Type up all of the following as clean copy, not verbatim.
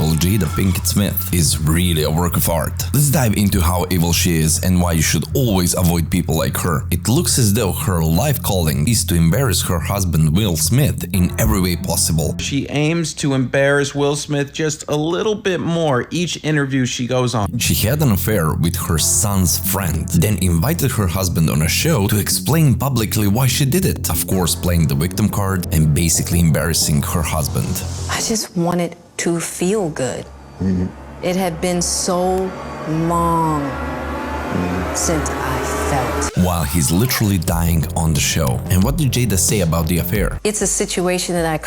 Well, Jada Pinkett Smith is really a work of art. Let's dive into how evil she is and why you should always avoid people like her. It looks as though her life calling is to embarrass her husband Will Smith in every way possible. She aims to embarrass Will Smith just a little bit more each interview she goes on. She had an affair with her son's friend, then invited her husband on a show to explain publicly why she did it. Of course, playing the victim card and basically embarrassing her husband. I just wanted to feel good. It had been so long since I felt. While he's literally dying on the show. And what did Jada say about the affair? It's a situation that I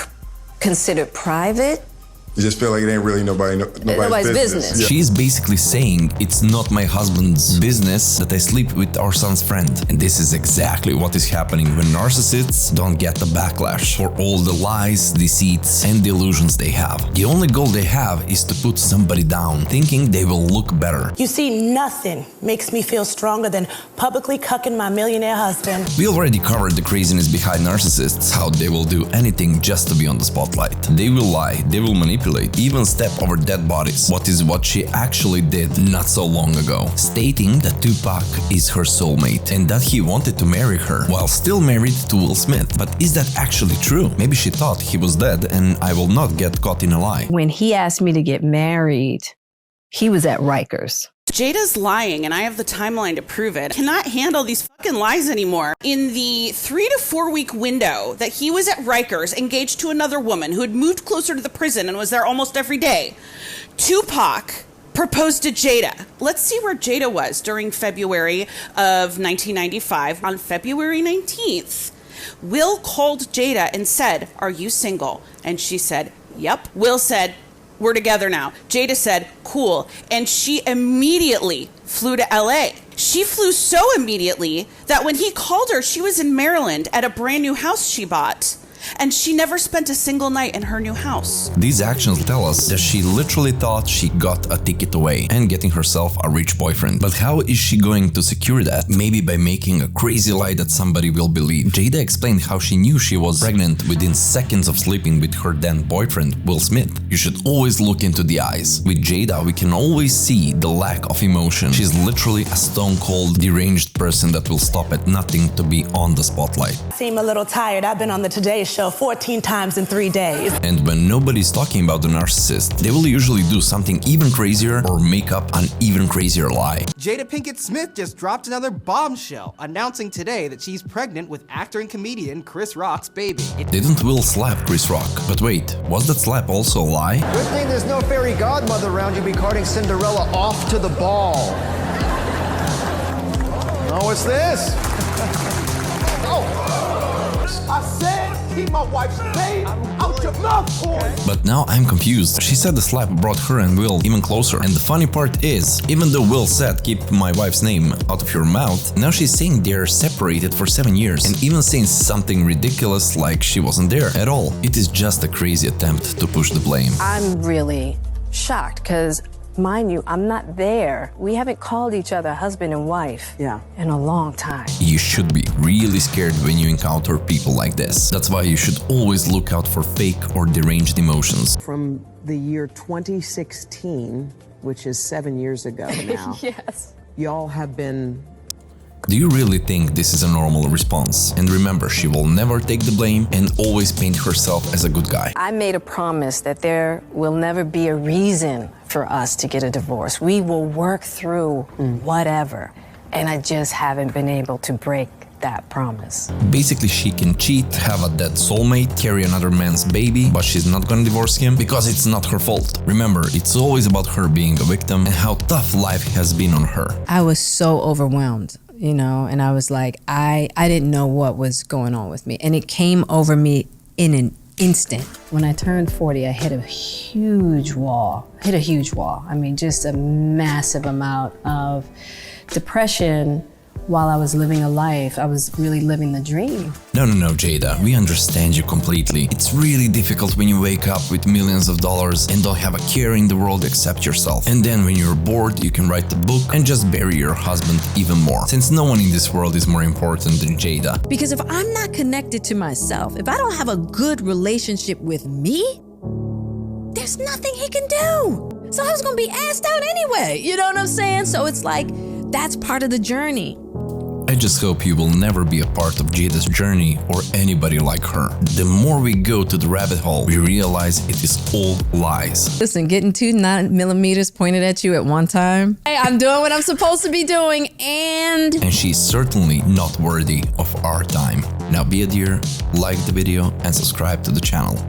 considered private. You just feel like it ain't really nobody's business. Yeah. She's basically saying it's not my husband's business that I sleep with our son's friend. And this is exactly what is happening when narcissists don't get the backlash for all the lies, deceits, and delusions they have. The only goal they have is to put somebody down, thinking they will look better. You see, nothing makes me feel stronger than publicly cucking my millionaire husband. We already covered the craziness behind narcissists, how they will do anything just to be on the spotlight. They will lie, they will manipulate, even step over dead bodies. What she actually did not so long ago, stating that Tupac is her soulmate and that he wanted to marry her while still married to Will Smith. But is that actually true? Maybe she thought he was dead and I will not get caught in a lie. When he asked me to get married, he was at Rikers. Jada's lying, and I have the timeline to prove it. Cannot handle these fucking lies anymore. In the 3 to 4 week window that he was at Rikers, engaged to another woman who had moved closer to the prison and was there almost every day, Tupac proposed to Jada. Let's see where Jada was during February of 1995. On February 19th, Will called Jada and said, "Are you single?" And she said, "Yep." Will said, "We're together now." Jada said, "Cool." And she immediately flew to LA. She flew so immediately that when he called her, she was in Maryland at a brand new house she bought. And she never spent a single night in her new house. These actions tell us that she literally thought she got a ticket away and getting herself a rich boyfriend. But how is she going to secure that? Maybe by making a crazy lie that somebody will believe. Jada explained how she knew she was pregnant within seconds of sleeping with her then boyfriend, Will Smith. You should always look into the eyes. With Jada, we can always see the lack of emotion. She's literally a stone-cold, deranged person that will stop at nothing to be on the spotlight. I seem a little tired. I've been on the Today Show 14 times in 3 days. And when nobody's talking about the narcissist, they will usually do something even crazier or make up an even crazier lie. Jada Pinkett Smith just dropped another bombshell, announcing today that she's pregnant with actor and comedian Chris Rock's baby. Didn't Will slap Chris Rock? But wait, was that slap also a lie? Good thing there's no fairy godmother around you be carting Cinderella off to the ball. Oh, what's this? I said, keep my wife's name out your mouth, boy. But now I'm confused. She said the slap brought her and Will even closer. And the funny part is, even though Will said keep my wife's name out of your mouth, now she's saying they're separated for 7 years and even saying something ridiculous like she wasn't there at all. It is just a crazy attempt to push the blame. I'm really shocked because, mind you, I'm not there. We haven't called each other husband and wife in a long time. You should be really scared when you encounter people like this. That's why you should always look out for fake or deranged emotions. From the year 2016, which is 7 years ago now, Yes. y'all have been... Do you really think this is a normal response? And remember, she will never take the blame and always paint herself as a good guy. I made a promise that there will never be a reason for us to get a divorce. We will work through whatever. And I just haven't been able to break that promise. Basically, she can cheat, have a dead soulmate, carry another man's baby, but she's not gonna divorce him because it's not her fault. Remember, it's always about her being a victim and how tough life has been on her. I was so overwhelmed, you know, and I was like, I didn't know what was going on with me. And it came over me in an instant. When I turned 40, I hit a huge wall. I mean, just a massive amount of depression. While I was living a life, I was really living the dream. No, Jada, we understand you completely. It's really difficult when you wake up with millions of dollars and don't have a care in the world except yourself. And then when you're bored, you can write the book and just bury your husband even more. Since no one in this world is more important than Jada. Because if I'm not connected to myself, if I don't have a good relationship with me, there's nothing he can do. So I was gonna be asked out anyway. You know what I'm saying? So it's like, that's part of the journey. I just hope you will never be a part of Jada's journey or anybody like her. The more we go to the rabbit hole, we realize it is all lies. Listen, getting 2 9mm pointed at you at one time. Hey, I'm doing what I'm supposed to be doing, and she's certainly not worthy of our time. Now be a dear, like the video and subscribe to the channel.